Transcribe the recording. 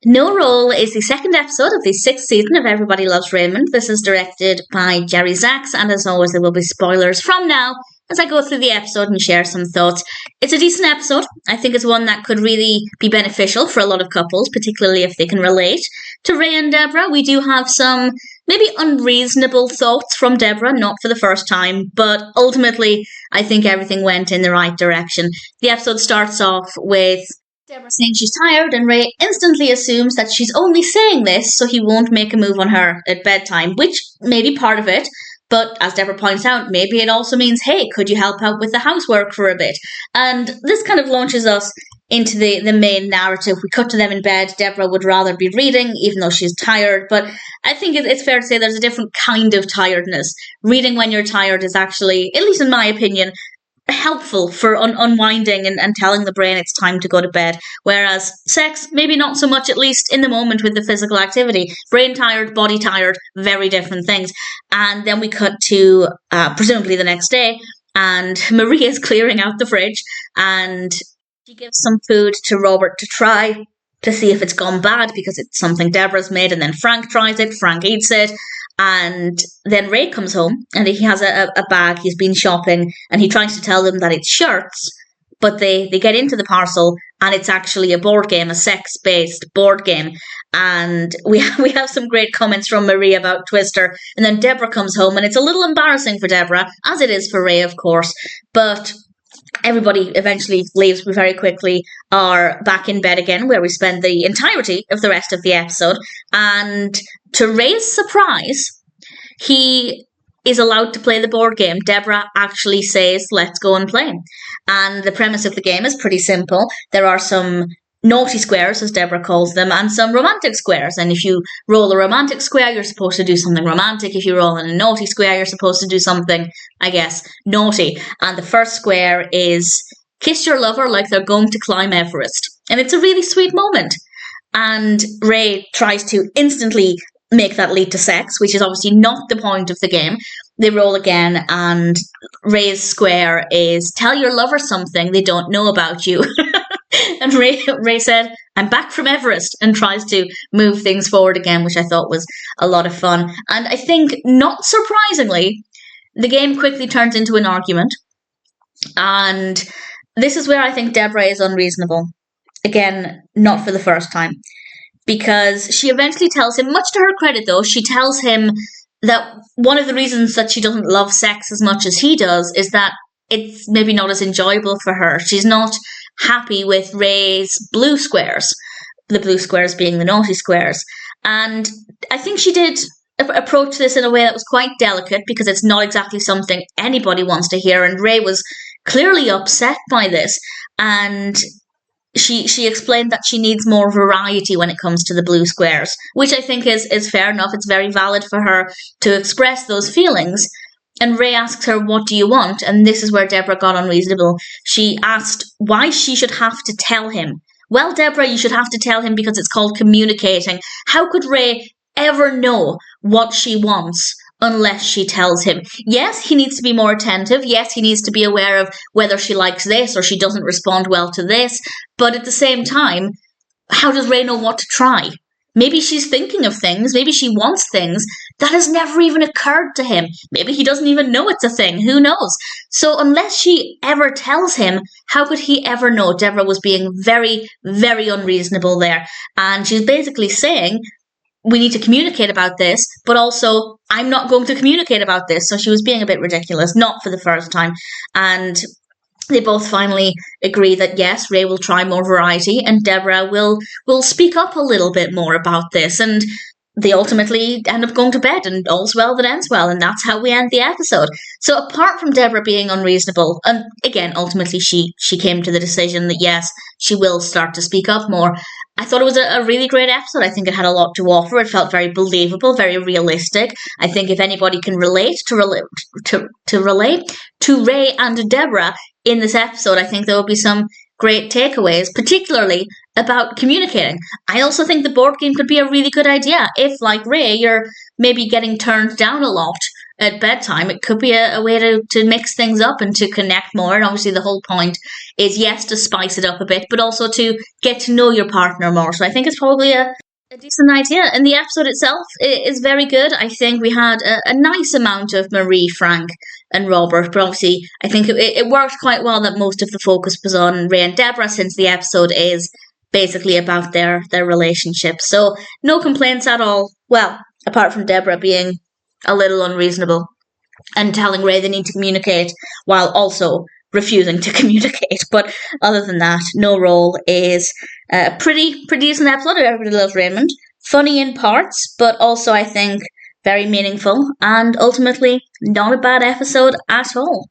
No Role is the second episode of the sixth season of Everybody Loves Raymond. This is directed by Jerry Zaks, and as always, there will be spoilers from now as I go through the episode and share some thoughts. It's a decent episode. I think it's one that could really be beneficial for a lot of couples, particularly if they can relate to Ray and Debra. We do have some maybe unreasonable thoughts from Debra, not for the first time, but ultimately, I think everything went in the right direction. The episode starts off with Debra saying she's tired, and Ray instantly assumes that she's only saying this so he won't make a move on her at bedtime, which may be part of it. But as Debra points out, maybe it also means, hey, could you help out with the housework for a bit? And this kind of launches us into the main narrative. We cut to them in bed. Debra would rather be reading, even though she's tired. But I think it's fair to say there's a different kind of tiredness. Reading when you're tired is actually, at least in my opinion, helpful for unwinding and telling the brain it's time to go to bed, whereas sex, maybe not so much, at least in the moment with the physical activity. Brain tired, body tired, very different things. And then we cut to presumably the next day, and Maria's clearing out the fridge, and she gives some food to Robert to try to see if it's gone bad, because it's something Debra's made, and then Frank tries it, Frank eats it. And then Ray comes home and he has a bag. He's been shopping and he tries to tell them that it's shirts, but they get into the parcel and it's actually a board game, a sex-based board game. And we have some great comments from Marie about Twister. And then Debra comes home and it's a little embarrassing for Debra, as it is for Ray, of course. But everybody eventually leaves. We very quickly are back in bed again, where we spend the entirety of the rest of the episode. And to Ray's surprise, he is allowed to play the board game. Debra actually says, let's go and play. And the premise of the game is pretty simple. There are some naughty squares, as Debra calls them, and some romantic squares. And if you roll a romantic square, you're supposed to do something romantic. If you roll in a naughty square, you're supposed to do something, I guess, naughty. And the first square is kiss your lover like they're going to climb Everest. And it's a really sweet moment. And Ray tries to instantly make that lead to sex, which is obviously not the point of the game. They roll again, and Ray's square is tell your lover something they don't know about you. And Ray said, I'm back from Everest, and tries to move things forward again, which I thought was a lot of fun. And I think, not surprisingly, the game quickly turns into an argument. And this is where I think Debra is unreasonable. Again, not for the first time. Because she eventually tells him, much to her credit though, she tells him that one of the reasons that she doesn't love sex as much as he does is that it's maybe not as enjoyable for her. She's not happy with Ray's blue squares, the blue squares being the naughty squares. And I think she did approach this in a way that was quite delicate, because it's not exactly something anybody wants to hear, and Ray was clearly upset by this. And she explained that she needs more variety when it comes to the blue squares, which I think is fair enough. It's very valid for her to express those feelings. And Ray asks her, what do you want? And this is where Debra got unreasonable. She asked why she should have to tell him. Well, Debra, you should have to tell him because it's called communicating. How could Ray ever know what she wants unless she tells him? Yes, he needs to be more attentive. Yes, he needs to be aware of whether she likes this or she doesn't respond well to this. But at the same time, how does Ray know what to try? Maybe she's thinking of things. Maybe she wants things that has never even occurred to him. Maybe he doesn't even know it's a thing. Who knows? So unless she ever tells him, how could he ever know? Debra was being very, very unreasonable there. And she's basically saying, we need to communicate about this, but also I'm not going to communicate about this. So she was being a bit ridiculous, not for the first time. And they both finally agree that yes, Ray will try more variety and Debra will speak up a little bit more about this. And they ultimately end up going to bed, and all's well that ends well, and that's how we end the episode. So apart from Debra being unreasonable, and again, ultimately she came to the decision that yes, she will start to speak up more, I thought it was a really great episode. I think it had a lot to offer. It felt very believable, very realistic. I think if anybody can relate to Ray and Debra in this episode, I think there will be some great takeaways, particularly about communicating. I also think the board game could be a really good idea if, like Ray, you're maybe getting turned down a lot at bedtime. It could be a way to mix things up and to connect more. And obviously the whole point is, yes, to spice it up a bit, but also to get to know your partner more. So I think it's probably a decent idea. And the episode itself is very good. I think we had a nice amount of Marie, Frank, and Robert, but obviously I think it worked quite well that most of the focus was on Ray and Debra, since the episode is basically about their relationship. So no complaints at all. Well, apart from Debra being a little unreasonable and telling Ray they need to communicate while also refusing to communicate. But other than that, no role is a pretty decent episode. Everybody loves Raymond. Funny in parts, but also I think very meaningful, and ultimately not a bad episode at all.